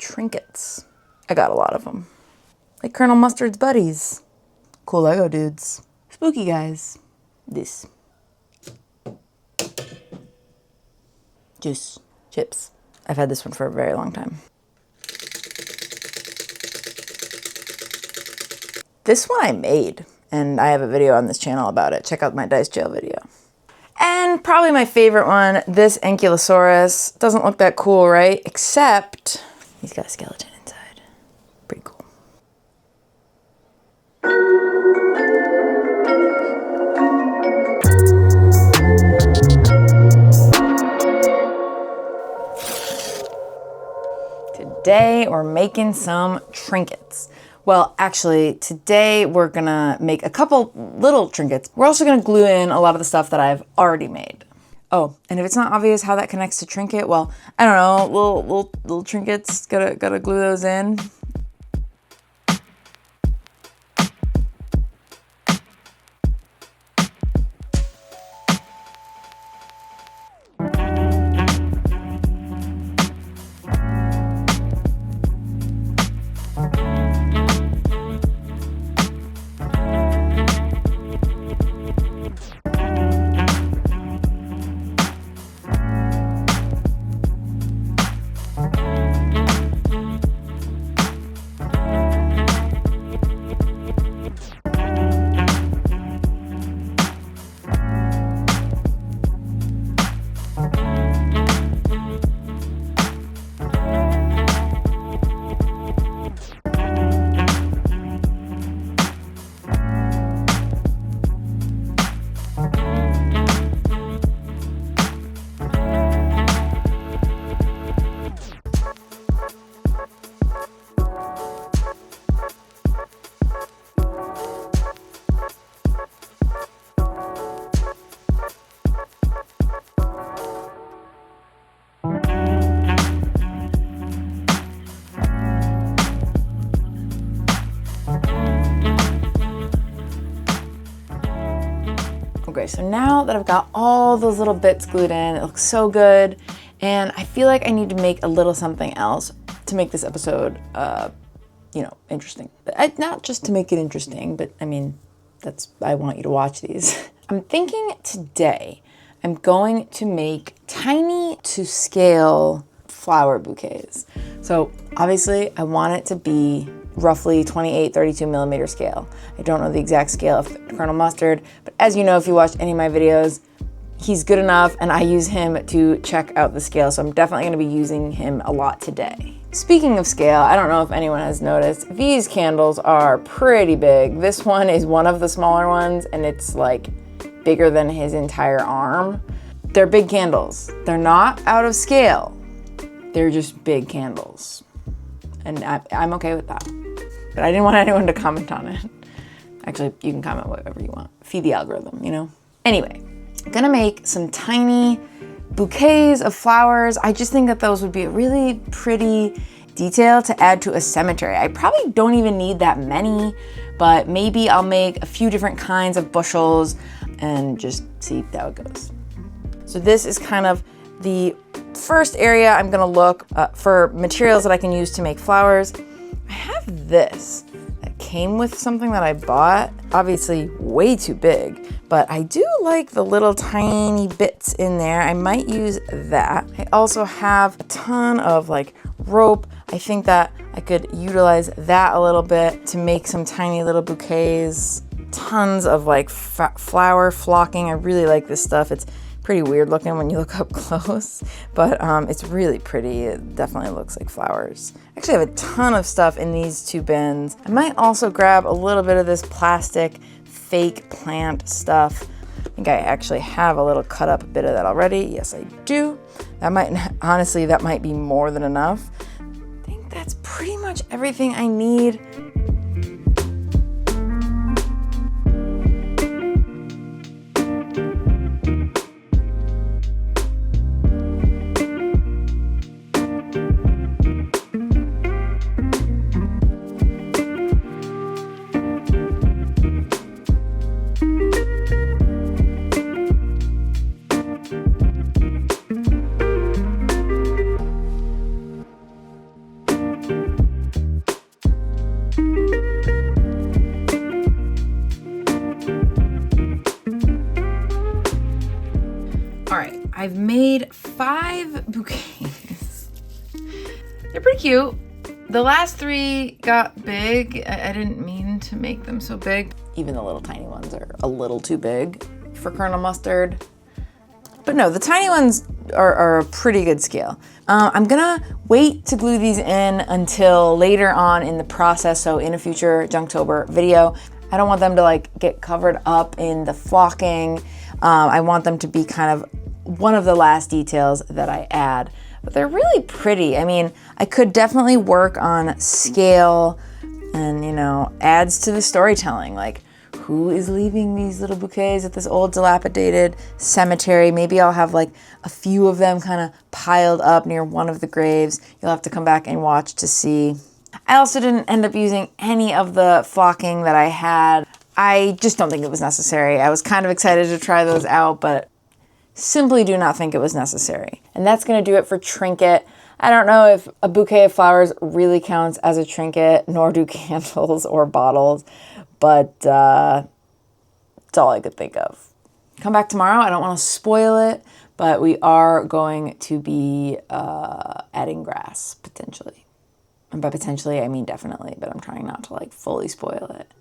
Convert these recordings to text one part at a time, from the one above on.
trinkets. I got a lot of them. Like Colonel Mustard's buddies. Cool Lego dudes. Spooky guys. This. Juice. Chips. I've had this one for a very long time. This one I made, and I have a video on this channel about it. Check out my dice jail video. And probably my favorite one, this Ankylosaurus. Doesn't look that cool, right? Except he's got a skeleton inside. Pretty cool. Today we're making some trinkets. Well, actually, today we're gonna make a couple little trinkets. We're also gonna glue in a lot of the stuff that I've already made. Oh, and if it's not obvious how that connects to trinket, well, I don't know, little trinkets, gotta glue those in. Okay, so now that I've got all those little bits glued in, it looks so good, and I feel like I need to make a little something else to make this episode, interesting. But not just to make it interesting, but I mean, I want you to watch these. I'm thinking today I'm going to make tiny to scale flower bouquets. So obviously I want it to be roughly 28, 32 millimeter scale. I don't know the exact scale of Colonel Mustard, but as you know, if you watched any of my videos, he's good enough and I use him to check out the scale. So I'm definitely gonna be using him a lot today. Speaking of scale, I don't know if anyone has noticed, these candles are pretty big. This one is one of the smaller ones and it's like bigger than his entire arm. They're big candles. They're not out of scale. They're just big candles. And I'm okay with that. But I didn't want anyone to comment on it. Actually, you can comment whatever you want. Feed the algorithm, you know? Anyway, I'm gonna make some tiny bouquets of flowers. I just think that those would be a really pretty detail to add to a cemetery. I probably don't even need that many, but maybe I'll make a few different kinds of bushels and just see how it goes. So this is kind of the first area I'm gonna look for materials that I can use to make flowers. I have this that came with something that I bought, obviously way too big, but I do like the little tiny bits in there. I might use that. I also have a ton of like rope. I think that I could utilize that a little bit to make some tiny little bouquets. Tons of like flower flocking. I really like this stuff. It's pretty weird looking when you look up close, but it's really pretty. It definitely looks like flowers. Actually, I have a ton of stuff in these two bins. I might also grab a little bit of this plastic fake plant stuff. I think I actually have a little cut up bit of that already. Yes, I do. That might, honestly, that might be more than enough. I think that's pretty much everything I need. I've made 5 bouquets. They're pretty cute. The last 3 got big. I didn't mean to make them so big. Even the little tiny ones are a little too big for Colonel Mustard. But no, the tiny ones are a pretty good scale. I'm gonna wait to glue these in until later on in the process, so in a future Junktober video. I don't want them to like get covered up in the flocking. I want them to be kind of one of the last details that I add. But they're really pretty. I mean, I could definitely work on scale and, you know, adds to the storytelling. Like, who is leaving these little bouquets at this old dilapidated cemetery? Maybe I'll have like a few of them kind of piled up near one of the graves. You'll have to come back and watch to see. I also didn't end up using any of the flocking that I had. I just don't think it was necessary. I was kind of excited to try those out, but simply do not think it was necessary. And that's gonna do it for Trinket. I don't know if a bouquet of flowers really counts as a trinket, nor do candles or bottles, but it's all I could think of. Come back tomorrow. I don't want to spoil it, but we are going to be adding grass, potentially. And by potentially, I mean definitely, but I'm trying not to like fully spoil it.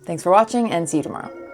Thanks for watching and see you tomorrow.